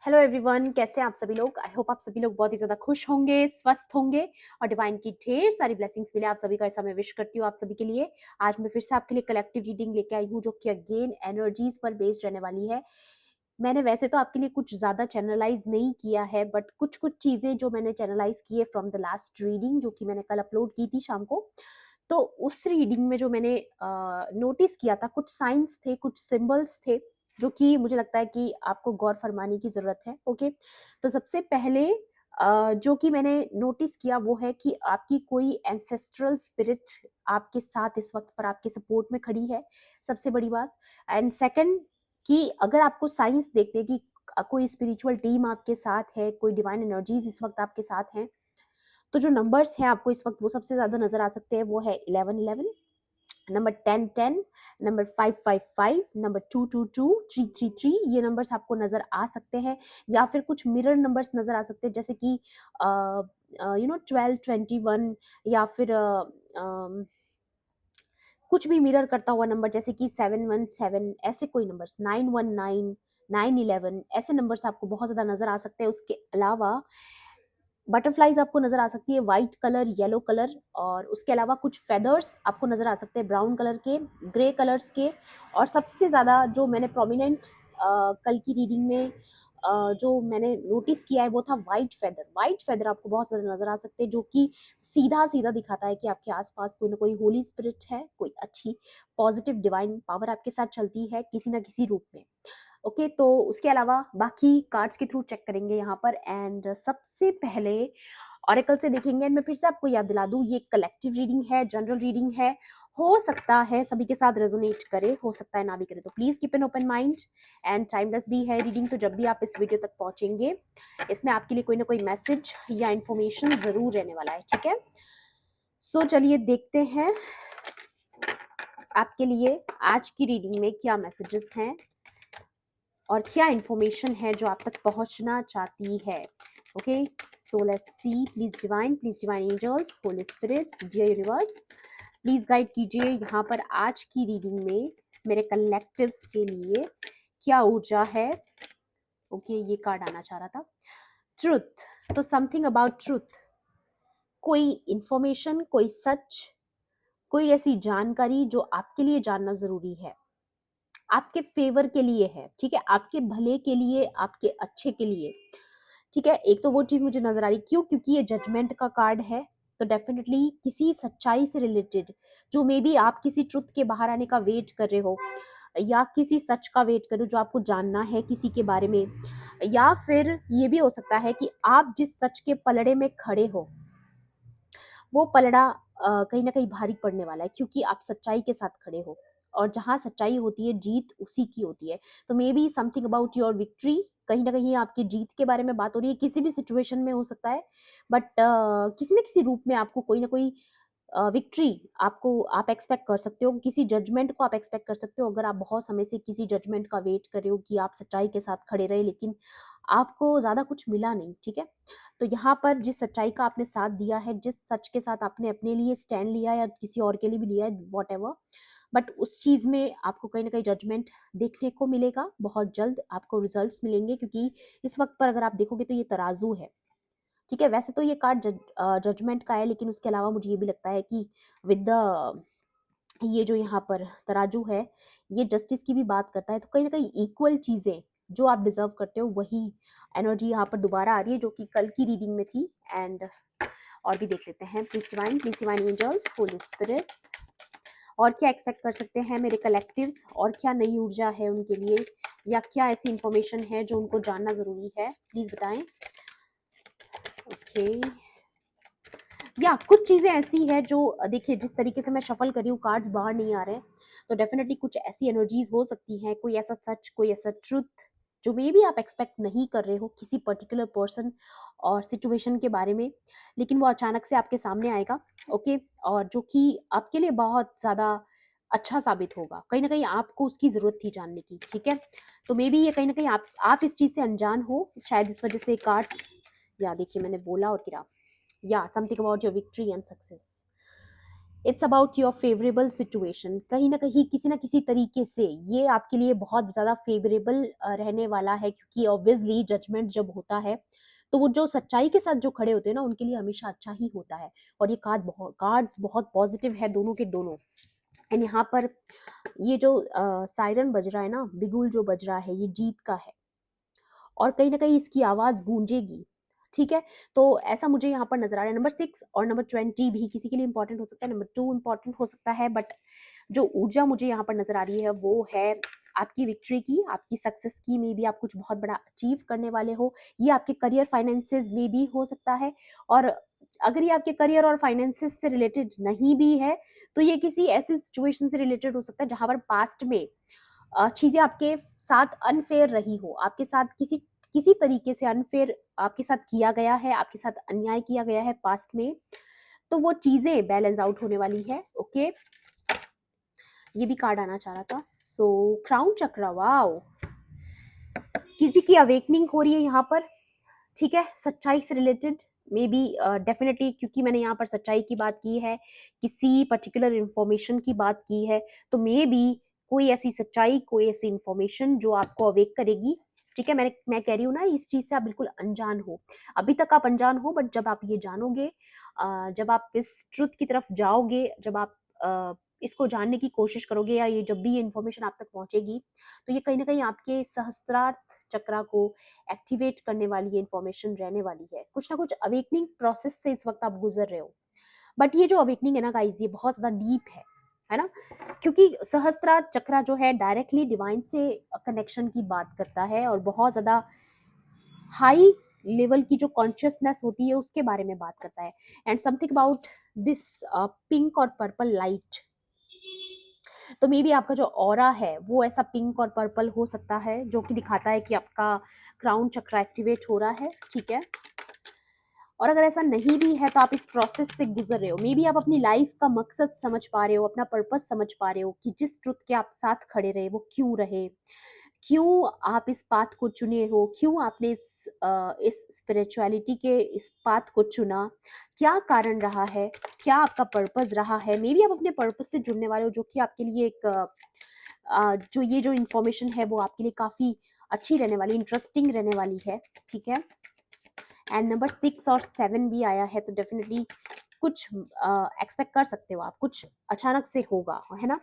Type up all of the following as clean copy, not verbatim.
Hello everyone, कैसे हैं आप सभी लोग। आई होप आप सभी लोग बहुत ही ज्यादा खुश होंगे, स्वस्थ होंगे और डिवाइन की ढेर सारी ब्लेसिंग्स मिले आप सभी को, ऐसा मैं विश करती हूँ आप सभी के लिए। आज मैं फिर से आपके लिए कलेक्टिव रीडिंग लेके आई हूँ जो कि अगेन एनर्जीज पर बेस्ड रहने वाली है। मैंने वैसे तो आपके लिए कुछ ज्यादा चैनलाइज नहीं किया है, बट कुछ कुछ चीजें जो मैंने चैनलाइज की है फ्रॉम द लास्ट रीडिंग जो कि मैंने कल अपलोड की थी शाम को। तो उस रीडिंग में जो मैंने नोटिस किया था, कुछ साइंस थे, कुछ सिंबल्स थे जो कि मुझे लगता है कि आपको गौर फरमाने की जरूरत है। ओके, तो सबसे पहले जो कि मैंने नोटिस किया वो है कि आपकी कोई एंसेस्ट्रल स्पिरिट आपके साथ इस वक्त पर आपके सपोर्ट में खड़ी है, सबसे बड़ी बात। एंड सेकंड, कि अगर आपको साइंस देखने की कोई स्पिरिचुअल टीम आपके साथ है, कोई डिवाइन एनर्जीज इस वक्त आपके साथ हैं, तो जो नंबर्स हैं आपको इस वक्त वो सबसे ज्यादा नजर आ सकते हैं। वो है 1111, नंबर 1010, नंबर 555, नंबर 222, 333। ये नंबर्स आपको नजर आ सकते हैं, या फिर कुछ मिरर नंबर्स नजर आ सकते हैं, जैसे कि 1221, या फिर कुछ भी मिरर करता हुआ नंबर जैसे कि 717, ऐसे कोई नंबर्स, 919, 911, ऐसे नंबर्स आपको बहुत ज्यादा नजर आ सकते हैं। उसके अलावा बटरफ्लाईज आपको नजर आ सकती है, व्हाइट कलर, येलो कलर, और उसके अलावा कुछ फेदर्स आपको नजर आ सकते हैं, ब्राउन कलर के, ग्रे कलर्स के। और सबसे ज़्यादा जो मैंने प्रोमिनेंट कल की रीडिंग में जो मैंने नोटिस किया है वो था वाइट फेदर। वाइट फेदर आपको बहुत ज़्यादा नजर आ सकते हैं, जो कि सीधा सीधा दिखाता है कि आपके आसपास कोई ना कोई होली स्पिरिट है, कोई अच्छी पॉजिटिव डिवाइन पावर आपके साथ चलती है किसी ना किसी रूप में। ओके, तो उसके अलावा बाकी कार्ड्स के थ्रू चेक करेंगे यहाँ पर। एंड सबसे पहले ऑरेकल से देखेंगे। एंड मैं फिर से आपको याद दिला दूं, ये कलेक्टिव रीडिंग है, जनरल रीडिंग है। हो सकता है सभी के साथ रेजोनेट करे, हो सकता है ना भी करे, तो please keep an open mind. And timeless भी है रीडिंग, तो जब भी आप इस वीडियो तक पहुंचेंगे इसमें आपके लिए कोई ना कोई मैसेज या इन्फॉर्मेशन जरूर रहने वाला है, ठीक है। सो चलिए देखते हैं आपके लिए आज की रीडिंग में क्या मैसेजेस हैं और क्या इंफॉर्मेशन है जो आप तक पहुंचना चाहती है। Okay, so let's see. Please divine angels, holy spirits, dear universe, please guide कीजिए यहाँ पर आज की रीडिंग में मेरे कलेक्टिव्स के लिए क्या ऊर्जा है। ओके, ये कार्ड आना चाह रहा था, ट्रुथ। तो समथिंग अबाउट ट्रुथ, कोई इंफॉर्मेशन, कोई सच, कोई ऐसी जानकारी जो आपके लिए जानना जरूरी है, आपके फेवर के लिए है, ठीक है, आपके भले के लिए, आपके अच्छे के लिए, ठीक है। एक तो वो चीज मुझे नजर आ रही, क्यों? क्योंकि ये जजमेंट का कार्ड है। तो डेफिनेटली किसी सच्चाई से रिलेटेड, जो मे बी आप किसी ट्रुथ के बाहर आने का वेट कर रहे हो, या किसी सच का वेट कर रहे हो जो आपको जानना है किसी के बारे में, या फिर ये भी हो सकता है कि आप जिस सच के पलड़े में खड़े हो वो पलड़ा कहीं ना कहीं भारी पड़ने वाला है, क्योंकि आप सच्चाई के साथ खड़े हो, और जहाँ सच्चाई होती है जीत उसी की होती है। तो may be something about your victory, कहीं ना कहीं आपकी जीत के बारे में बात हो रही है, किसी भी सिचुएशन में हो सकता है, बट किसी न किसी रूप में आपको कोई ना कोई विक्ट्री आपको, आप एक्सपेक्ट कर सकते हो, किसी जजमेंट को आप एक्सपेक्ट कर सकते हो। अगर आप बहुत समय से किसी जजमेंट का वेट कर रहे हो कि आप सच्चाई के साथ खड़े रहे, लेकिन आपको ज़्यादा कुछ मिला नहीं, ठीक है। तो यहाँ पर जिस सच्चाई का आपने साथ दिया है, जिस सच के साथ आपने अपने लिए स्टैंड लिया है या किसी और के लिए भी लिया है, वॉट एवर, बट उस चीज़ में आपको कहीं ना कहीं जजमेंट देखने को मिलेगा। बहुत जल्द आपको रिजल्ट्स मिलेंगे, क्योंकि इस वक्त पर अगर आप देखोगे तो ये तराजू है, ठीक है। वैसे तो ये कार्ड जजमेंट का है, लेकिन उसके अलावा मुझे ये भी लगता है कि विद द, ये जो यहाँ पर तराजू है, ये जस्टिस की भी बात करता है। तो कहीं ना कहीं इक्वल चीजें जो आप डिजर्व करते हो, वही एनर्जी यहाँ पर दोबारा आ रही है जो कि कल की रीडिंग में थी। एंड और भी देख लेते हैं। Please divine angels, holy spirits, और क्या एक्सपेक्ट कर सकते हैं मेरे कलेक्टिव्स, और क्या नई ऊर्जा है उनके लिए, या क्या ऐसी इंफॉर्मेशन है जो उनको जानना जरूरी है, प्लीज बताएं। ओके, या कुछ चीजें ऐसी है जो देखिए, जिस तरीके से मैं शफल कर रही हूँ, कार्ड्स बाहर नहीं आ रहे हैं, तो डेफिनेटली कुछ ऐसी एनर्जीज हो सकती हैं, कोई ऐसा सच, कोई ऐसा ट्रुथ जो मे भी आप एक्सपेक्ट नहीं कर रहे हो किसी पर्टिकुलर पर्सन और सिचुएशन के बारे में, लेकिन वो अचानक से आपके सामने आएगा। ओके, और जो कि आपके लिए बहुत ज्यादा अच्छा साबित होगा, कहीं ना कहीं आपको उसकी जरूरत थी जानने की, ठीक है। तो मे बी ये कहीं ना कहीं आप इस चीज से अनजान हो, शायद इस वजह से कार्ड्स, या देखिए मैंने बोला और गिरा, या something about your victory and success. It's about your favourable situation. कहीं ना कहीं किसी ना किसी तरीके से ये आपके लिए बहुत ज़्यादा फेवरेबल रहने वाला है, क्योंकि ऑब्वियसली जजमेंट जब होता है तो वो जो सच्चाई के साथ जो खड़े होते हैं ना, उनके लिए हमेशा अच्छा ही होता है। और ये कार्ड्स बहुत पॉजिटिव है दोनों के दोनों। एंड यहाँ पर ये जो सायरन बज रहा है ना, बिगुल जो बज रहा है, ये जीत का है और कहीं ना कहीं इसकी आवाज़ गूंजेगी। ठीक है, तो ऐसा मुझे यहाँ पर नजर आ रहा है। नंबर 6 और नंबर 20 भी किसी के लिए इंपॉर्टेंट हो सकता है, नंबर 2 इंपॉर्टेंट हो सकता है, बट जो ऊर्जा मुझे यहाँ पर नजर आ रही है वो है आपकी विक्ट्री की, आपकी सक्सेस की। मे बी आप कुछ बहुत बड़ा अचीव करने वाले हो, ये आपके करियर फाइनेंसेस में भी हो सकता है। और अगर ये आपके करियर और फाइनेंसेस से रिलेटेड नहीं भी है, तो ये किसी ऐसी सिचुएशन से रिलेटेड हो सकता है जहां पर पास्ट में चीजें आपके साथ अनफेयर रही हो, आपके साथ किसी किसी तरीके से अनफेयर आपके साथ किया गया है, आपके साथ अन्याय किया गया है पास्ट में, तो वो चीजें बैलेंस आउट होने वाली है। ओके, ये भी कार्ड आना चाह रहा था। सो क्राउन चक्र, वाओ, किसी की अवेकनिंग हो रही है यहाँ पर। ठीक है, सच्चाई से रिलेटेड मे बी, डेफिनेटली, क्योंकि मैंने यहाँ पर सच्चाई की बात की है, किसी पर्टिकुलर इंफॉर्मेशन की बात की है, तो मे बी कोई ऐसी सच्चाई, कोई ऐसी इंफॉर्मेशन जो आपको अवेक करेगी। ठीक है, मैं कह रही हूँ ना, इस चीज से आप बिल्कुल अनजान हो, अभी तक आप अनजान हो, बट जब आप ये जानोगे, जब आप इस ट्रुथ की तरफ जाओगे, जब आप इसको जानने की कोशिश करोगे, या ये जब भी ये इन्फॉर्मेशन आप तक पहुंचेगी, तो ये कहीं ना कहीं आपके सहस्त्रार्थ चक्रा को एक्टिवेट करने वाली ये इन्फॉर्मेशन रहने वाली है। कुछ ना कुछ अवेकनिंग प्रोसेस से इस वक्त आप गुजर रहे हो, बट ये जो अवेकनिंग है ना गाइस, ये बहुत ज्यादा डीप है ना, क्योंकि सहस्त्रार्थ चक्रा जो है डायरेक्टली डिवाइन से कनेक्शन की बात करता है और बहुत ज्यादा हाई लेवल की जो कॉन्शियसनेस होती है उसके बारे में बात करता है। And something about this pink और पर्पल लाइट, तो मे बी आपका जो ऑरा है वो ऐसा पिंक और पर्पल हो सकता है, जो कि दिखाता है कि आपका क्राउन चक्र एक्टिवेट हो रहा है। ठीक है, और अगर ऐसा नहीं भी है तो आप इस प्रोसेस से गुजर रहे हो, मे बी आप अपनी लाइफ का मकसद समझ पा रहे हो, अपना पर्पस समझ पा रहे हो कि जिस ट्रुथ के आप साथ खड़े रहे वो क्यों रहे, क्यों आप इस पाथ को चुने हो, क्यों आपने इस स्पिरिचुअलिटी के इस पाथ को चुना, क्या कारण रहा है, क्या आपका पर्पस रहा है। मे बी आप अपने पर्पस से जुड़ने वाले हो, जो कि आपके लिए एक जो ये जो इन्फॉर्मेशन है वो आपके लिए काफ़ी अच्छी रहने वाली, इंटरेस्टिंग रहने वाली है। ठीक है, एंड नंबर 6 और 7 भी आया है, तो डेफिनेटली कुछ एक्सपेक्ट कर सकते हो आप, कुछ अचानक से होगा, है ना।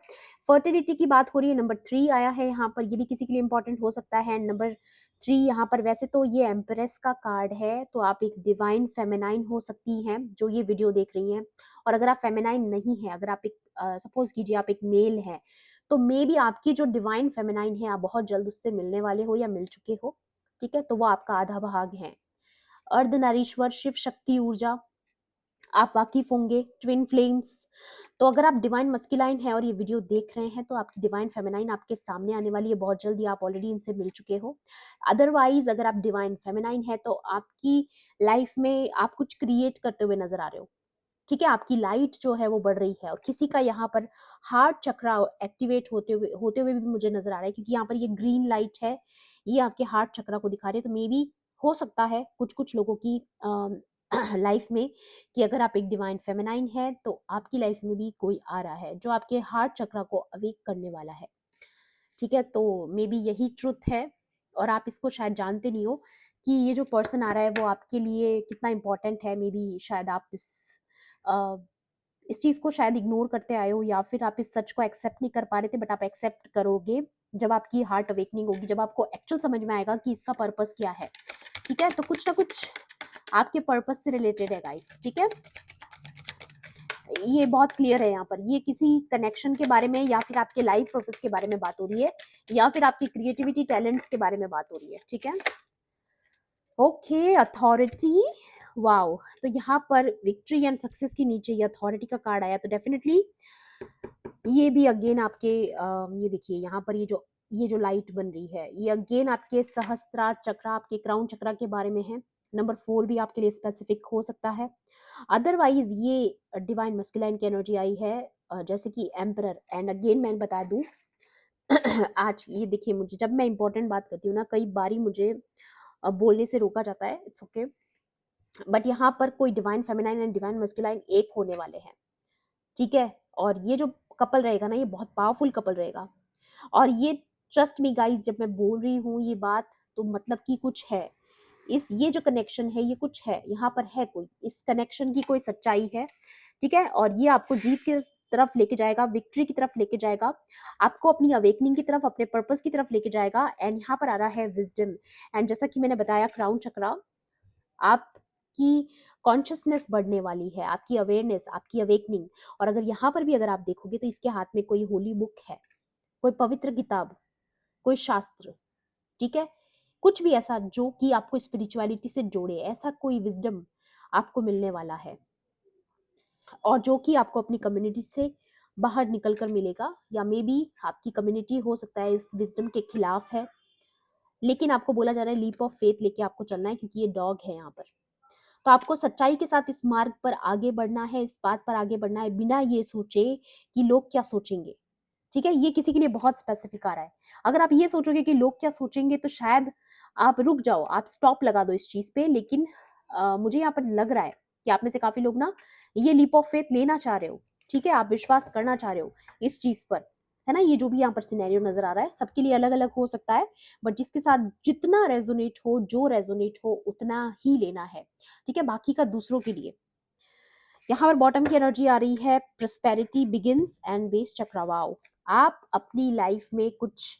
फर्टिलिटी की बात हो रही है। नंबर 3 आया है यहाँ पर, ये भी किसी के लिए इंपॉर्टेंट हो सकता है। एंड नंबर 3 यहाँ पर, वैसे तो ये एम्प्रेस का कार्ड है, तो आप एक डिवाइन फेमिनाइन हो सकती हैं जो ये वीडियो देख रही हैं। और अगर आप फेमिनाइन नहीं है, अगर आप एक सपोज कीजिए आप एक मेल हैं, तो मे बी आपकी जो डिवाइन फेमिनाइन है, आप बहुत जल्द उससे मिलने वाले हो या मिल चुके हो। ठीक है, तो वो आपका आधा भाग है। अर्धनारीश्वर, शिव शक्ति ऊर्जा, आप वाकिफ होंगे, ट्विन फ्लेम्स। तो अगर आप डिवाइन मस्कुलाइन है और ये वीडियो देख रहे हैं, तो आपकी डिवाइन फेमिनाइन आपके सामने आने वाली है बहुत जल्दी, आप ऑलरेडी इनसे मिल चुके हो। अदरवाइज अगर आप डिवाइन फेमिनाइन है, तो आपकी लाइफ में आप कुछ क्रिएट करते हुए नजर आ रहे हो। ठीक है, आपकी लाइट जो है वो बढ़ रही है, और किसी का यहाँ पर हार्ट चक्रा एक्टिवेट होते हुए भी मुझे नजर आ रहा है, क्योंकि यहाँ पर ये ग्रीन लाइट है, ये आपके हार्ट चक्रा को दिखा रही है। तो मे बी हो सकता है कुछ कुछ लोगों की लाइफ में, कि अगर आप एक डिवाइन फेमिनाइन है, तो आपकी लाइफ में भी कोई आ रहा है जो आपके हार्ट चक्रा को अवेक करने वाला है। ठीक है, तो मे बी यही ट्रुथ है, और आप इसको शायद जानते नहीं हो कि ये जो पर्सन आ रहा है वो आपके लिए कितना इम्पोर्टेंट है। मे बी शायद आप अ, इस चीज़ को शायद इग्नोर करते आए हो, या फिर आप इस सच को एक्सेप्ट नहीं कर पा रहे थे, बट आप एक्सेप्ट करोगे जब आपकी हार्ट अवेकनिंग होगी, जब आपको एक्चुअल समझ में आएगा कि इसका पर्पस क्या है। ठीक है, तो कुछ ना कुछ आपके पर्पस से रिलेटेड है गाइस। ठीक है, ये बहुत क्लियर है यहाँ पर, ये किसी कनेक्शन के बारे में, या फिर आपके लाइफ पर्पस के बारे में बात हो रही है, या फिर आपकी क्रिएटिविटी टैलेंट्स के बारे में बात हो रही है। ठीक है, ओके, अथॉरिटी, वाओ, तो यहाँ पर विक्ट्री एंड सक्सेस के नीचे ये अथॉरिटी का कार्ड आया, तो डेफिनेटली ये भी अगेन आपके ये देखिए यहाँ पर ये जो लाइट बन रही है, ये अगेन आपके सहस्त्रार चक्र, आपके क्राउन चक्र के बारे में है। नंबर 4 भी आपके लिए स्पेसिफिक हो सकता है। अदरवाइज ये डिवाइन मस्कुलाइन की एनर्जी आई है, जैसे कि एम्परर। एंड अगेन मैं बता दूं आज ये देखिए, मुझे जब मैं इंपॉर्टेंट बात करती हूँ ना, कई बारी मुझे बोलने से रोका जाता है, इट्स ओके, बट यहाँ पर कोई divine feminine and divine masculine एक होने वाले हैं। ठीक है, और ये जो कपल रहेगा ना, ये बहुत पावरफुल कपल रहेगा। और ये ट्रस्ट मी गाइस, जब मैं बोल रही हूँ ये बात, तो मतलब कि कुछ है इस, ये जो कनेक्शन है ये कुछ है, यहाँ पर है कोई, इस कनेक्शन की कोई सच्चाई है, ठीक है। और ये आपको जीत की तरफ लेके जाएगा, विक्ट्री की तरफ लेके जाएगा, आपको अपनी अवेकनिंग की तरफ, अपने पर्पस की तरफ लेके जाएगा। एंड यहाँ पर आ रहा है विजडम। एंड जैसा कि मैंने बताया, क्राउन चक्रा, आपकी कॉन्शियसनेस बढ़ने वाली है, आपकी अवेयरनेस, आपकी अवेकनिंग। और अगर यहाँ पर भी अगर आप देखोगे तो इसके हाथ में कोई होली बुक है, कोई पवित्र किताब, कोई शास्त्र, ठीक है, कुछ भी ऐसा जो कि आपको स्पिरिचुअलिटी से जोड़े, ऐसा कोई विजडम आपको मिलने वाला है, और जो कि आपको अपनी कम्युनिटी से बाहर निकल कर मिलेगा। या मे बी आपकी कम्युनिटी हो सकता है इस विजडम के खिलाफ है, लेकिन आपको बोला जा रहा है लीप ऑफ फेथ लेके आपको चलना है, क्योंकि ये डॉग है यहाँ पर। तो आपको सच्चाई के साथ इस मार्ग पर आगे बढ़ना है, इस बात पर आगे बढ़ना है, बिना ये सोचे कि लोग क्या सोचेंगे, ठीक है। ये किसी के लिए बहुत स्पेसिफिक आ रहा है। अगर आप ये सोचोगे कि लोग क्या सोचेंगे, तो शायद आप रुक जाओ, आप स्टॉप लगा दो इस चीज पे। लेकिन मुझे यहाँ पर लग रहा है कि आप में से काफी लोग ना ये लीप ऑफ फेथ लेना चाह रहे हो, ठीक है, आप विश्वास करना चाह रहे हो इस चीज पर, है ना। ये जो भी यहाँ पर सिनेरियो नजर आ रहा है, सबके लिए अलग अलग हो सकता है, बट जिसके साथ जितना रेजोनेट हो, जो रेजोनेट हो, उतना ही लेना है, ठीक है, बाकी का दूसरों के लिए। यहाँ पर बॉटम की एनर्जी आ रही है, प्रोस्पेरिटी बिगिंस एंड बेस चक्रवाव। आप अपनी लाइफ में कुछ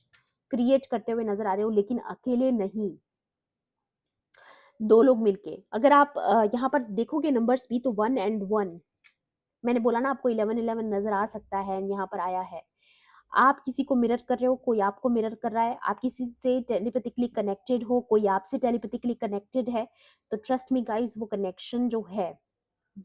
क्रिएट करते हुए नजर आ रहे हो, लेकिन अकेले नहीं, दो लोग मिलके। अगर आप यहाँ पर देखोगे नंबर्स भी, तो 1 and 1, मैंने बोला ना आपको 11-11 नजर आ सकता है, यहाँ पर आया है। आप किसी को मिरर कर रहे हो, कोई आपको मिरर कर रहा है, आप किसी से टेलीपैथिकली कनेक्टेड हो, कोई आपसे टेलीपैथिकली कनेक्टेड है। तो ट्रस्ट मी गाइस, वो कनेक्शन जो है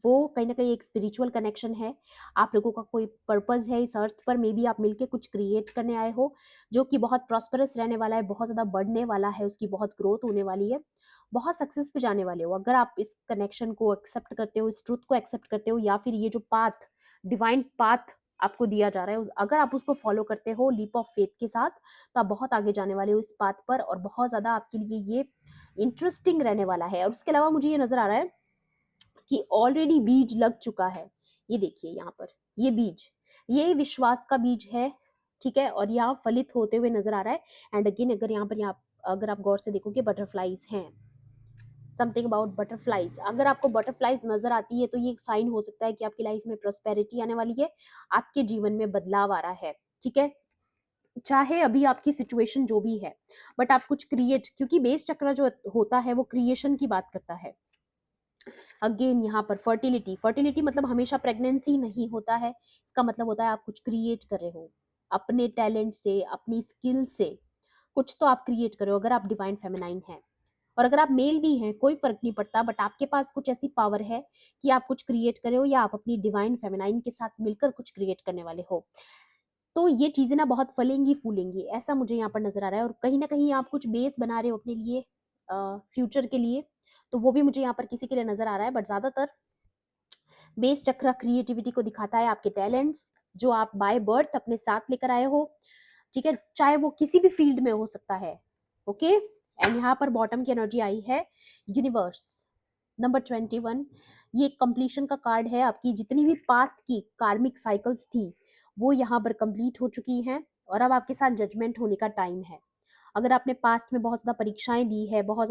वो कहीं ना कहीं एक स्पिरिचुअल कनेक्शन है। आप लोगों का कोई पर्पस है इस अर्थ पर, मे बी आप मिलके कुछ क्रिएट करने आए हो, जो कि बहुत प्रॉस्परस रहने वाला है, बहुत ज़्यादा बढ़ने वाला है, उसकी बहुत ग्रोथ होने वाली है, बहुत सक्सेस पे जाने वाले हो। अगर आप इस कनेक्शन को एक्सेप्ट करते हो, इस ट्रूथ को एक्सेप्ट करते हो, या फिर ये जो पाथ, डिवाइन पाथ आपको दिया जा रहा है, अगर आप उसको फॉलो करते हो लीप ऑफ फेथ के साथ, तो आप बहुत आगे जाने वाले हो इस पाथ पर, और बहुत ज़्यादा आपके लिए ये इंटरेस्टिंग रहने वाला है। और उसके अलावा मुझे ये नज़र आ रहा है कि ऑलरेडी बीज लग चुका है। ये देखिए यहाँ पर, ये बीज, ये विश्वास का बीज है, ठीक है, और यहाँ फलित होते हुए नजर आ रहा है। एंड अगेन, अगर यहाँ पर, यहाँ अगर आप गौर से देखोगे, बटरफ्लाइज हैं, समथिंग अबाउट बटरफ्लाइज। अगर आपको बटरफ्लाइज नजर आती है, तो ये एक साइन हो सकता है कि आपकी लाइफ में प्रोस्पेरिटी आने वाली है, आपके जीवन में बदलाव आ रहा है, ठीक है। चाहे अभी आपकी सिचुएशन जो भी है, बट आप कुछ क्रिएट, क्योंकि बेस चक्र जो होता है वो क्रिएशन की बात करता है। अगेन यहाँ पर फर्टिलिटी, फर्टिलिटी मतलब हमेशा प्रेगनेंसी नहीं होता है, इसका मतलब होता है आप कुछ क्रिएट कर रहे हो अपने टैलेंट से, अपनी स्किल से, कुछ तो आप क्रिएट कर रहे हो। अगर आप डिवाइन फेमिनाइन हैं, और अगर आप मेल भी हैं, कोई फर्क नहीं पड़ता, बट आपके पास कुछ ऐसी पावर है कि आप कुछ क्रिएट कर रहे हो, या आप अपनी डिवाइन फेमिनाइन के साथ मिलकर कुछ क्रिएट करने वाले हो। तो ये चीजें ना बहुत फलेंगी फूलेंगी, ऐसा मुझे यहाँ पर नजर आ रहा है। और कहीं ना कहीं आप कुछ बेस बना रहे हो अपने लिए, फ्यूचर के लिए, तो वो भी मुझे यहाँ पर किसी के लिए नजर आ रहा है। बट ज्यादातर बेस चक्र क्रिएटिविटी को दिखाता है, आपके टैलेंट्स जो आप बाय बर्थ अपने साथ लेकर आए हो, ठीक है, चाहे वो किसी भी फील्ड में हो सकता है, ओके। एंड यहाँ पर बॉटम की एनर्जी आई है, यूनिवर्स, नंबर 21। ये कंप्लीशन का कार्ड है, आपकी जितनी भी पास्ट की कार्मिक साइकिल्स थी, वो यहाँ पर कंप्लीट हो चुकी हैं, और अब आपके साथ जजमेंट होने का टाइम है। अगर आपने पास्ट में बहुत ज़्यादा परीक्षाएं दी है, बहुत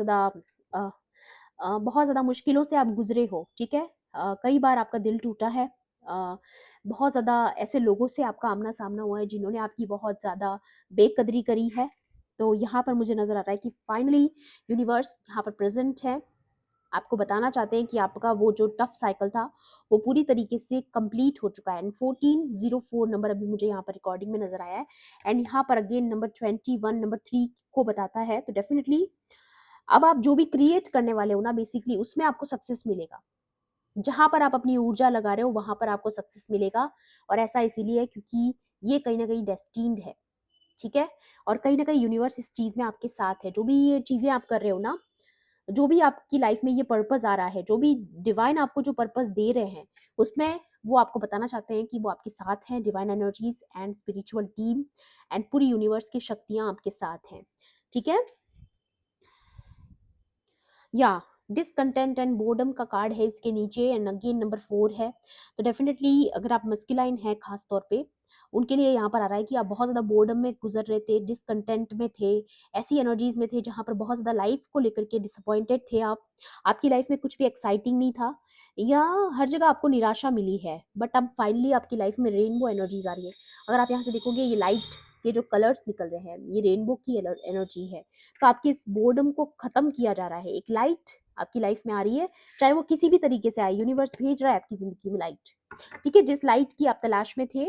ज़्यादा मुश्किलों से आप गुजरे हो, ठीक है, कई बार आपका दिल टूटा है, बहुत ज़्यादा ऐसे लोगों से आपका आमना सामना हुआ है जिन्होंने आपकी बहुत ज़्यादा बेकदरी करी है। तो यहाँ पर मुझे नज़र आ रहा है कि फाइनली यूनिवर्स यहाँ पर प्रेजेंट है, आपको बताना चाहते हैं कि आपका वो जो टफ साइकिल था वो पूरी तरीके से कंप्लीट हो चुका है। एंड 1404 नंबर अभी मुझे यहाँ पर रिकॉर्डिंग में नजर आया है। एंड यहाँ पर अगेन नंबर 21, नंबर 3 को बताता है। तो डेफिनेटली अब आप जो भी क्रिएट करने वाले हो ना, बेसिकली उसमें आपको सक्सेस मिलेगा। जहां पर आप अपनी ऊर्जा लगा रहे हो वहां पर आपको सक्सेस मिलेगा। और ऐसा इसीलिए है क्योंकि ये कहीं ना कहीं डेस्टिन्ड है, ठीक है। और कहीं ना कहीं यूनिवर्स इस चीज में आपके साथ है। जो भी ये चीजें आप कर रहे हो ना, जो भी आपकी लाइफ में ये पर्पस आ रहा है, जो भी डिवाइन आपको जो पर्पस दे रहे हैं, उसमें वो आपको बताना चाहते हैं कि वो आपके साथ हैं। Divine energies and spiritual team and पूरी यूनिवर्स की शक्तियां आपके साथ हैं, ठीक है। या डिसकंटेंट एंड बोर्डम का कार्ड है इसके नीचे, एंड अगेन नंबर 4 है। तो डेफिनेटली अगर आप मस्कुलाइन है खास तौर पे, उनके लिए यहाँ पर आ रहा है कि आप बहुत ज़्यादा बोर्डम में गुजर रहे थे, डिसकंटेंट में थे, ऐसी एनर्जीज में थे जहाँ पर बहुत ज़्यादा लाइफ को लेकर के डिसअपॉइंटेड थे आप। आपकी लाइफ में कुछ भी एक्साइटिंग नहीं था, या हर जगह आपको निराशा मिली है, बट अब फाइनली आपकी लाइफ में रेनबो एनर्जीज आ रही है। अगर आप यहाँ से देखोगे, ये लाइट के जो कलर्स निकल रहे हैं, ये रेनबो की एनर्जी है। तो आपकी इस बोर्डम को खत्म किया जा रहा है, एक लाइट आपकी लाइफ में आ रही है, चाहे वो किसी भी तरीके से आए, यूनिवर्स भेज रहा है आपकी जिंदगी में लाइट। ठीक है, जिस लाइट की आप तलाश में थे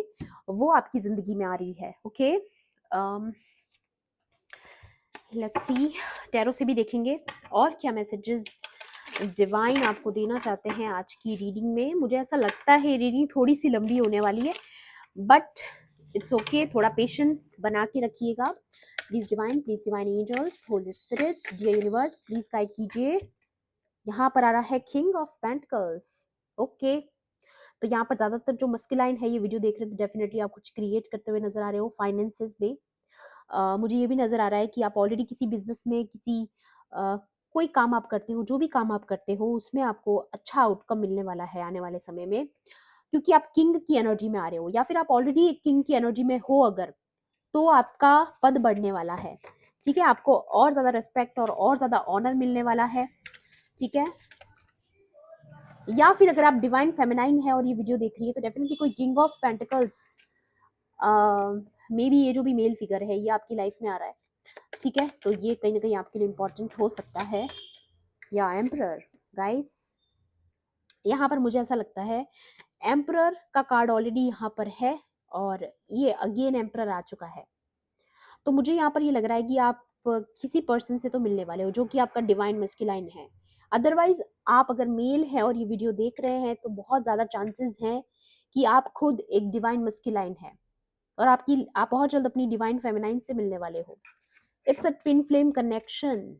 वो आपकी जिंदगी में आ रही है। ओके, लेट्स सी, टैरो से भी देखेंगे और क्या मैसेजेस डिवाइन आपको देना चाहते हैं आज की रीडिंग में। मुझे ऐसा लगता है रीडिंग थोड़ी सी लंबी होने वाली है, बट इट्स ओके, थोड़ा पेशेंस बना के रखिएगा। Please divine angels, holy spirits, dear universe, please guide कीजिए। यहाँ पर आ रहा है किंग ऑफ पेंटिकल्स। ओके, तो यहाँ पर ज्यादातर जो मस्कुलाइन है ये वीडियो देख रहे हैं, तो डेफिनेटली आप कुछ क्रिएट करते हुए नजर आ रहे हो फाइनेंसेस में। मुझे ये भी नजर आ रहा है कि आप ऑलरेडी किसी बिजनेस में, किसी कोई काम आप करते हो, जो भी काम आप करते हो उसमें आपको अच्छा आउटकम मिलने वाला है आने वाले समय में, क्योंकि आप किंग की एनर्जी में आ रहे हो, या फिर आप ऑलरेडी एक किंग की एनर्जी में हो अगर, तो आपका पद बढ़ने वाला है। ठीक है, आपको और ज्यादा रिस्पेक्ट और ज्यादा ऑनर मिलने वाला है। ठीक है, या फिर अगर आप डिवाइन फेमिनाइन है और ये वीडियो देख रही है, तो डेफिनेटली कोई king of pentacles, may be ये जो भी मेल फिगर है ये आपकी लाइफ में आ रहा है। ठीक है, तो ये कहीं ना कहीं आपके लिए इंपॉर्टेंट हो सकता है। या एम्परर, गाइस, यहाँ पर मुझे ऐसा लगता है एम्परर का कार्ड ऑलरेडी यहाँ पर है, और ये अगेन एम्परर आ चुका है। तो मुझे यहाँ पर ये लग रहा है कि आप किसी पर्सन से तो मिलने वाले हो जो कि आपका डिवाइन मस्कुलाइन है। अदरवाइज आप अगर मेल है और ये वीडियो देख रहे हैं, तो बहुत ज़्यादा चांसेस हैं कि आप खुद एक डिवाइन मस्कुलाइन है, और आप बहुत जल्द अपनी डिवाइन फेमिनाइन से मिलने वाले हो। It's a twin flame connection.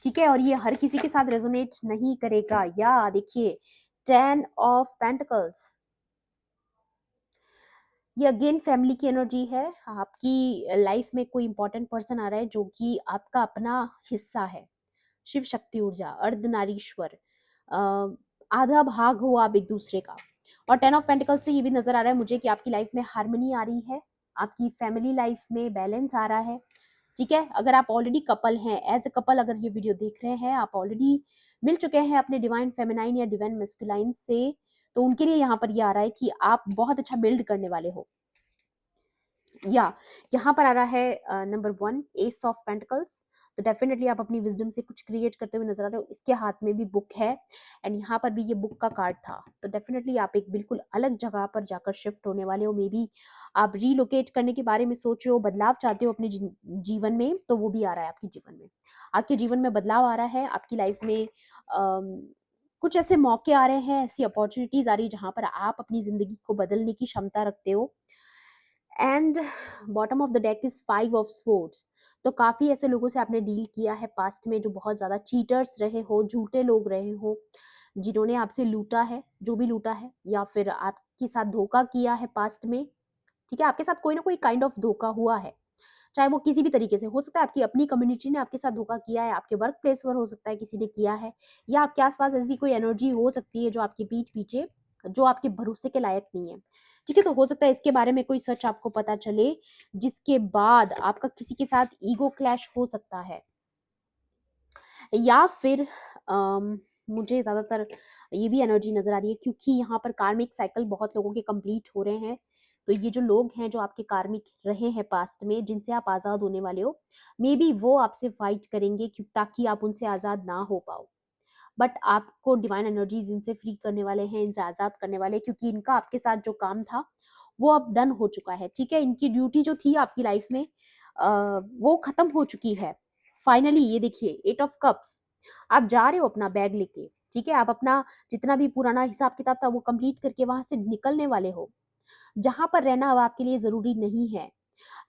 ठीक है, और ये हर किसी के साथ रेजोनेट नहीं करेगा। या देखिए, 10 ऑफ पेंटिकल्स, ये अगेन फैमिली की एनर्जी है। आपकी लाइफ में कोई इंपॉर्टेंट पर्सन आ रहा है जो कि आपका अपना हिस्सा है, शिव शक्ति ऊर्जा, अर्धनारीश्वर, आधा भाग हो आप एक दूसरे का। और 10 ऑफ पेंटिकल्स से ये भी नजर आ रहा है मुझे कि आपकी लाइफ में हार्मनी आ रही है, आपकी फैमिली लाइफ में बैलेंस आ रहा है। ठीक है, अगर आप ऑलरेडी कपल हैं, एज ए कपल अगर ये वीडियो देख रहे हैं, आप ऑलरेडी मिल चुके हैं अपने डिवाइन फेमिनाइन या डिवाइन मेस्कुलाइन से, तो उनके लिए यहाँ पर ये आ रहा है कि आप बहुत अच्छा बिल्ड करने वाले हो। या यहाँ पर आ रहा है नंबर 1, एस ऑफ पेंटिकल्स। तो डेफिनेटली आप अपनी विजडम से कुछ क्रिएट करते हुए नजर आ रहे हो। इसके हाथ में भी बुक है, एंड यहाँ पर भी ये बुक का कार्ड था। तो डेफिनेटली आप एक बिल्कुल अलग जगह पर जाकर शिफ्ट होने वाले हो। मे बी आप रीलोकेट करने के बारे में सोच रहे हो, बदलाव चाहते हो अपने जीवन में, तो वो भी आ रहा है आपके जीवन में। आपके जीवन में बदलाव आ रहा है, आपकी लाइफ में कुछ ऐसे मौके आ रहे हैं, ऐसी अपॉर्चुनिटीज आ रही है जहां पर आप अपनी जिंदगी को बदलने की क्षमता रखते हो। And bottom of the deck is 5 of swords. तो काफी ऐसे लोगों से आपने डील किया है पास्ट में जो बहुत ज्यादा चीटर्स रहे हो, झूठे लोग रहे हो, जिन्होंने आपसे लूटा है, जो भी लूटा है, या फिर आपके साथ धोखा किया है पास्ट में। ठीक है, आपके साथ कोई ना कोई काइंड ऑफ धोखा हुआ है, चाहे वो किसी भी तरीके से हो सकता है। आपकी अपनी कम्युनिटी ने आपके साथ धोखा किया है, आपके वर्क प्लेस पर हो सकता है किसी ने किया है, या आपके आसपास ऐसी कोई एनर्जी हो सकती है जो आपकी पीठ पीछे, जो आपके भरोसे के लायक नहीं है। ठीक है, तो हो सकता है इसके बारे में कोई सच आपको पता चले, जिसके बाद आपका किसी के साथ ईगो क्लैश हो सकता है। या फिर मुझे ज़्यादातर ये भी एनर्जी नज़र आ रही है, क्योंकि यहाँ पर कार्मिक साइकिल बहुत लोगों के कंप्लीट हो रहे हैं। तो ये जो लोग हैं जो आपके कार्मिक रहे हैं पास्ट में, जिनसे आप आज़ाद होने वाले हो, मे बी वो आपसे फाइट करेंगे ताकि आप उनसे आज़ाद ना हो पाओ। बट आपको डिवाइन एनर्जीज इनसे फ्री करने वाले हैं, इनसे आज़ाद करने वाले हैं, क्योंकि इनका आपके साथ जो काम था वो अब डन हो चुका है। ठीक है, इनकी ड्यूटी जो थी आपकी लाइफ में वो खत्म हो चुकी है फाइनली। ये देखिए, 8 ऑफ कप्स, आप जा रहे हो अपना बैग लेके। ठीक है, आप अपना जितना भी पुराना हिसाब किताब था वो कंप्लीट करके वहां से निकलने वाले हो, जहां पर रहना अब आपके लिए जरूरी नहीं है।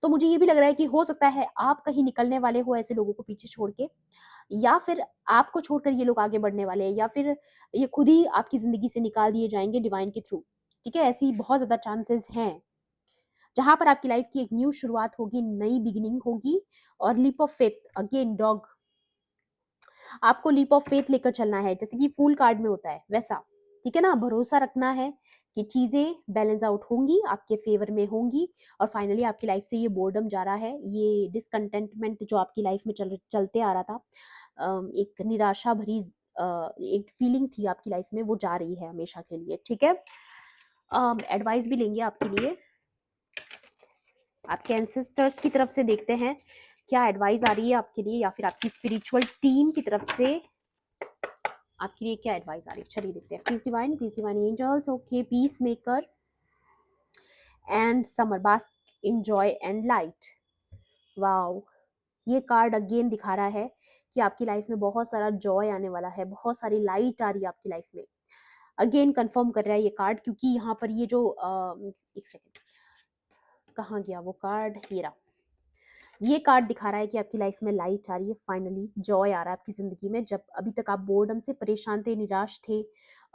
तो मुझे ये भी लग रहा है कि हो सकता है आप कहीं निकलने वाले हो ऐसे लोगों को पीछे छोड़ के, या फिर आपको छोड़कर ये लोग आगे बढ़ने वाले हैं, या फिर ये खुद ही आपकी जिंदगी से निकाल दिए जाएंगे डिवाइन के थ्रू। ठीक है, ऐसी बहुत ज्यादा चांसेस हैं जहां पर आपकी लाइफ की एक न्यू शुरुआत होगी, नई बिगिनिंग होगी। और leap of faith, again dog, आपको लीप ऑफ फेथ लेकर चलना है, जैसे कि फूल कार्ड में होता है वैसा, ठीक है ना। भरोसा रखना है कि चीजें बैलेंस आउट होंगी, आपके फेवर में होंगी, और फाइनली आपकी लाइफ से ये बोर्डम जा रहा है, ये डिसकंटेंटमेंट जो आपकी लाइफ में चलते आ रहा था, एक निराशा भरी एक फीलिंग थी आपकी लाइफ में, वो जा रही है हमेशा के लिए, ठीक है। एडवाइस भी लेंगे आपके लिए, आपके एंसेस्टर्स की तरफ से देखते हैं क्या एडवाइस आ रही है आपके लिए, या फिर आपकी स्पिरिचुअल टीम की तरफ से आपके लिए क्या एडवाइस आ रही है। चलिए देखते हैं। Please divine angels, okay, peace maker and summer bask in joy and light. Wow, ये कार्ड अगेन दिखा रहा है कि आपकी लाइफ में बहुत सारा जॉय आने वाला है, बहुत सारी लाइट आ रही है आपकी लाइफ में। अगेन कंफर्म कर रहा है ये कार्ड, क्योंकि यहाँ पर ये जो एक सेकेंड, कहाँ गया वो कार्ड, ये रहा। ये कार्ड दिखा रहा है कि आपकी लाइफ में लाइट आ रही है, फाइनली जॉय आ रहा है आपकी जिंदगी में। जब अभी तक आप बोर्डम से परेशान थे, निराश थे,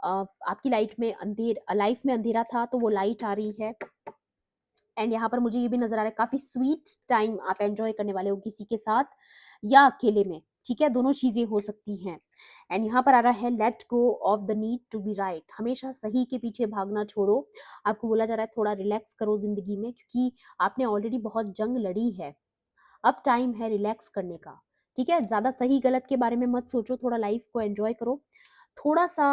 आपकी लाइफ में अंधेरा था, तो वो लाइट आ रही है। एंड यहाँ पर मुझे ये भी नजर आ रहा है काफी स्वीट टाइम आप एंजॉय करने वाले हो किसी के साथ या अकेले में, ठीक है, दोनों चीजें हो सकती हैं। एंड यहाँ पर आ रहा है let go of the need to be right, हमेशा सही के पीछे भागना छोड़ो। आपको बोला जा रहा है थोड़ा रिलैक्स करो जिंदगी में, क्योंकि आपने ऑलरेडी बहुत जंग लड़ी है, अब टाइम है रिलैक्स करने का, ठीक है। ज्यादा सही गलत के बारे में मत सोचो, थोड़ा लाइफ को एंजॉय करो। थोड़ा सा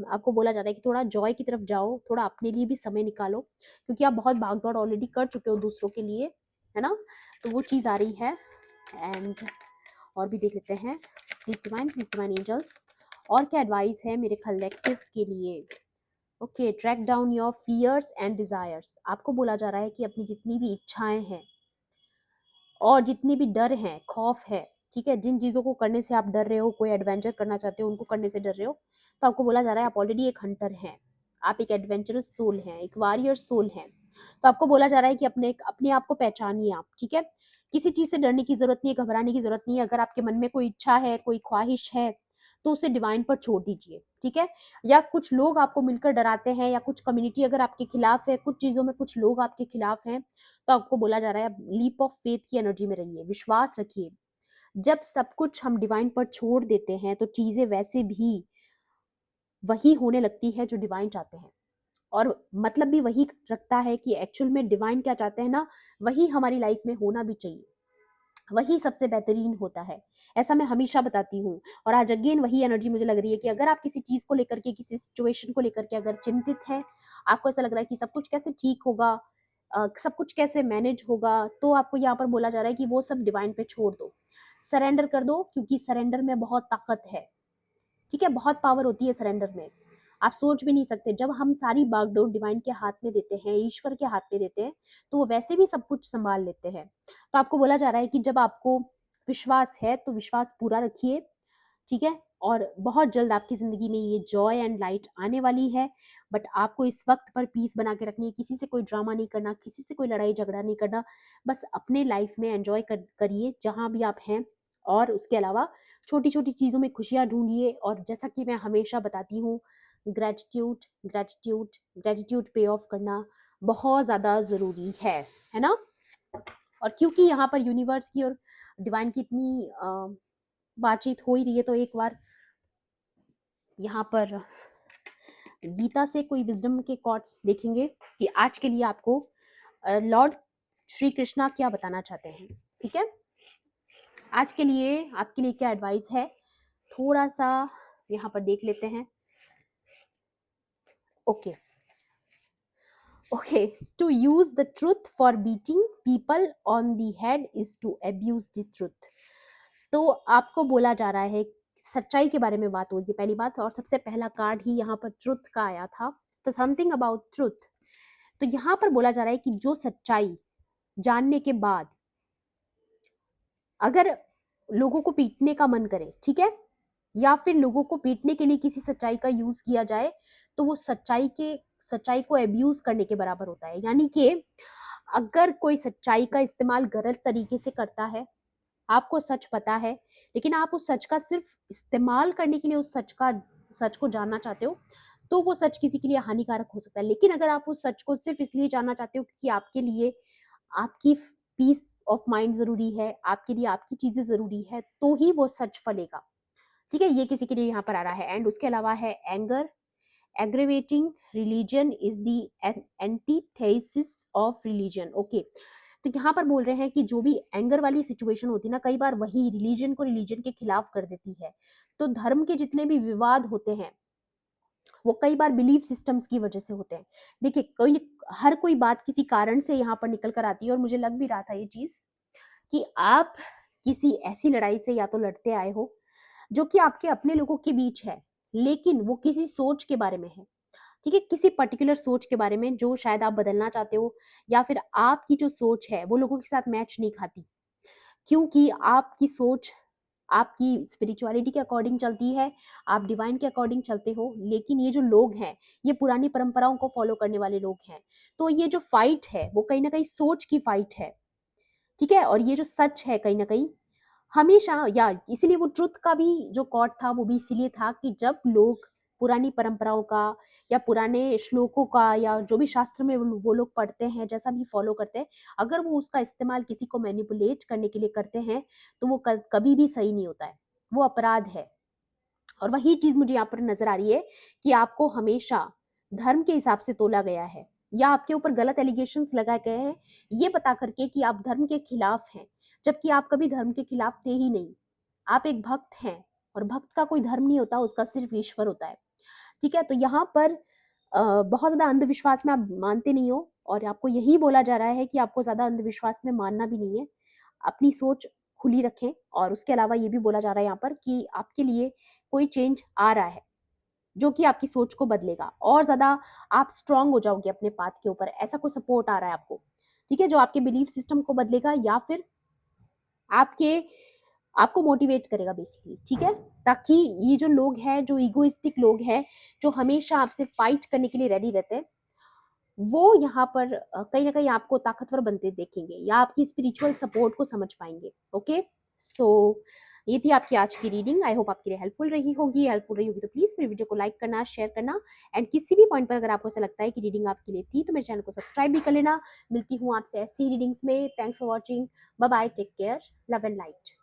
आपको बोला जा रहा है कि थोड़ा जॉय की तरफ जाओ, थोड़ा अपने लिए भी समय निकालो, क्योंकि आप बहुत भागदौड़ ऑलरेडी कर चुके हो दूसरों के लिए, है ना। तो वो चीज़ आ रही है। एंड और भी देख लेते हैं। प्लीज डिवाइन एंजल्स, और क्या एडवाइस है मेरे कलेक्टिव्स के लिए। Okay, track down your fears and desires. आपको बोला जा रहा है कि अपनी जितनी भी इच्छाएं हैं और जितनी भी डर हैं, खौफ है, ठीक है, जिन चीज़ों को करने से आप डर रहे हो, कोई एडवेंचर करना चाहते हो उनको करने से डर रहे हो, तो आपको बोला जा रहा है आप ऑलरेडी एक हंटर हैं, आप एक एडवेंचरस सोल हैं, एक वॉरियर सोल हैं। तो आपको बोला जा रहा है कि अपने आप को पहचानिए आप, ठीक है। किसी चीज़ से डरने की जरूरत नहीं है, घबराने की जरूरत नहीं है। अगर आपके मन में कोई इच्छा है, कोई ख्वाहिश है, तो उसे डिवाइन पर छोड़ दीजिए, ठीक है। या कुछ लोग आपको मिलकर डराते हैं, या कुछ कम्युनिटी अगर आपके खिलाफ है, कुछ चीज़ों में कुछ लोग आपके खिलाफ हैं, तो आपको बोला जा रहा है लीप ऑफ फेथ की एनर्जी में रहिए, विश्वास रखिए। जब सब कुछ हम डिवाइन पर छोड़ देते हैं, तो चीजें वैसे भी वही होने लगती है जो डिवाइन चाहते हैं, और मतलब भी वही रखता है कि एक्चुअल में डिवाइन क्या चाहते हैं ना, वही हमारी लाइफ में होना भी चाहिए, वही सबसे बेहतरीन होता है। ऐसा मैं हमेशा बताती हूँ। और आज अगेन वही एनर्जी मुझे लग रही है कि अगर आप किसी चीज को लेकर के, किसी सिचुएशन को लेकर के अगर चिंतित हैं, आपको ऐसा लग रहा है कि सब कुछ कैसे ठीक होगा, सब कुछ कैसे मैनेज होगा, तो आपको यहाँ पर बोला जा रहा है कि वो सब डिवाइन पे छोड़ दो, सरेंडर कर दो, क्योंकि सरेंडर में बहुत ताकत है, ठीक है, बहुत पावर होती है सरेंडर में। आप सोच भी नहीं सकते, जब हम सारी बागडोर डिवाइन के हाथ में देते हैं, ईश्वर के हाथ में देते हैं, तो वो वैसे भी सब कुछ संभाल लेते हैं। तो आपको बोला जा रहा है कि जब आपको विश्वास है तो विश्वास पूरा रखिए, ठीक है। और बहुत जल्द आपकी जिंदगी में ये जॉय एंड लाइट आने वाली है। बट आपको इस वक्त पर पीस बना के रखनी है, किसी से कोई ड्रामा नहीं करना, किसी से कोई लड़ाई झगड़ा नहीं करना, बस अपने लाइफ में एंजॉय करिए जहाँ भी आप हैं। और उसके अलावा छोटी छोटी चीज़ों में खुशियाँ ढूंढिए, और जैसा कि मैं हमेशा बताती हूँ, ग्रेटिट्यूड ग्रेटिट्यूड ग्रेटिट्यूड पे ऑफ करना बहुत ज़्यादा ज़रूरी है ना। और क्योंकि यहाँ पर यूनिवर्स की और डिवाइन की इतनी बातचीत हो ही रही है, तो एक बार यहाँ पर गीता से कोई विजडम के कॉर्ड्स देखेंगे कि आज के लिए आपको लॉर्ड श्री कृष्णा क्या बताना चाहते हैं, ठीक है। आज के लिए आपके लिए क्या एडवाइस है, थोड़ा सा यहाँ पर देख लेते हैं। Okay, okay, to use the truth for beating people on the head is to abuse the truth. तो आपको बोला जा रहा है, सच्चाई के बारे में बात होगी पहली बात, और सबसे पहला कार्ड ही यहाँ पर ट्रुथ का आया था, तो समथिंग अबाउट ट्रुथ। तो यहाँ पर बोला जा रहा है कि जो सच्चाई जानने के बाद अगर लोगों को पीटने का मन करे, ठीक है, या फिर लोगों को पीटने के लिए किसी सच्चाई का यूज किया जाए, तो वो सच्चाई को एब्यूज करने के बराबर होता है। यानी कि अगर कोई सच्चाई का इस्तेमाल गलत तरीके से करता है, आपको सच पता है, लेकिन आप उस सच का सिर्फ इस्तेमाल करने के लिए उस सच को जानना चाहते हो, तो वो सच किसी के लिए हानिकारक हो सकता है। लेकिन अगर आप उस सच को सिर्फ इसलिए जानना चाहते हो क्योंकि आपके लिए आपकी पीस ऑफ माइंड जरूरी है, आपके लिए आपकी चीजें जरूरी है, तो ही वो सच फलेगा। ठीक है, ये किसी के लिए यहाँ पर आ रहा है। एंड उसके अलावा है anger, aggravating religion is the antithesis of religion। Okay, तो यहाँ पर बोल रहे हैं कि जो भी एंगर वाली सिचुएशन होती है ना, कई बार वही रिलीजन को रिलीजन के खिलाफ कर देती है। तो धर्म के जितने भी विवाद होते हैं वो कई बार बिलीफ सिस्टम्स की वजह से होते हैं। देखिए, कोई हर कोई बात किसी कारण से यहाँ पर निकल कर आती है, और मुझे लग भी रहा था ये चीज कि आप किसी ऐसी लड़ाई से या तो लड़ते आए हो जो कि आपके अपने लोगों के बीच है, लेकिन वो किसी सोच के बारे में है। ठीक है, किसी पर्टिकुलर सोच के बारे में जो शायद आप बदलना चाहते हो, या फिर आपकी जो सोच है वो लोगों के साथ मैच नहीं खाती, क्योंकि आपकी सोच आपकी स्पिरिचुअलिटी के अकॉर्डिंग चलती है, आप डिवाइन के अकॉर्डिंग चलते हो, लेकिन ये जो लोग हैं ये पुरानी परंपराओं को फॉलो करने वाले लोग हैं। तो ये जो फाइट है वो कहीं ना कहीं सोच की फाइट है। ठीक है, और ये जो सच है कहीं ना कहीं हमेशा, या इसीलिए वो ट्रुथ का भी जो कॉट था वो भी इसीलिए था कि जब लोग पुरानी परंपराओं का या पुराने श्लोकों का या जो भी शास्त्र में वो लोग पढ़ते हैं, जैसा भी फॉलो करते हैं, अगर वो उसका इस्तेमाल किसी को मैनिपुलेट करने के लिए करते हैं तो वो कभी भी सही नहीं होता है, वो अपराध है। और वही चीज मुझे यहाँ पर नजर आ रही है कि आपको हमेशा धर्म के हिसाब से तोला गया है, या आपके ऊपर गलत एलिगेशंस लगाए गए हैं ये बता करके कि आप धर्म के खिलाफ हैं, जबकि आप कभी धर्म के खिलाफ थे ही नहीं। आप एक भक्त हैं, और भक्त का कोई धर्म नहीं होता, उसका सिर्फ ईश्वर होता है। ठीक है, तो यहाँ पर बहुत ज्यादा अंधविश्वास में आप मानते नहीं हो, और आपको यही बोला जा रहा है कि आपको ज्यादा अंधविश्वास में मानना भी नहीं है। अपनी सोच खुली रखें, और उसके अलावा ये भी बोला जा रहा है यहाँ पर कि आपके लिए कोई चेंज आ रहा है जो कि आपकी सोच को बदलेगा, और ज्यादा आप स्ट्रांग हो जाओगे अपने पाथ के ऊपर, ऐसा कोई सपोर्ट आ रहा है आपको। ठीक है, जो आपके बिलीफ सिस्टम को बदलेगा, या फिर आपके आपको मोटिवेट करेगा बेसिकली। ठीक है, ताकि ये जो लोग हैं, जो इगोइस्टिक लोग हैं, जो हमेशा आपसे फाइट करने के लिए रेडी रहते हैं, वो यहाँ पर कहीं ना कहीं आपको ताकतवर बनते देखेंगे, या आपकी स्पिरिचुअल सपोर्ट को समझ पाएंगे। ओके, सो ये थी आपकी आज की रीडिंग। आई होप आपके लिए हेल्पफुल रही होगी तो प्लीज मेरे वीडियो को लाइक करना, शेयर करना, एंड किसी भी पॉइंट पर अगर आपको ऐसा लगता है कि रीडिंग आपके लिए थी तो मेरे चैनल को सब्सक्राइब भी कर लेना। मिलती हूँ आपसे ऐसी रीडिंग्स में। Thanks for watching, bye bye, take care, love and light.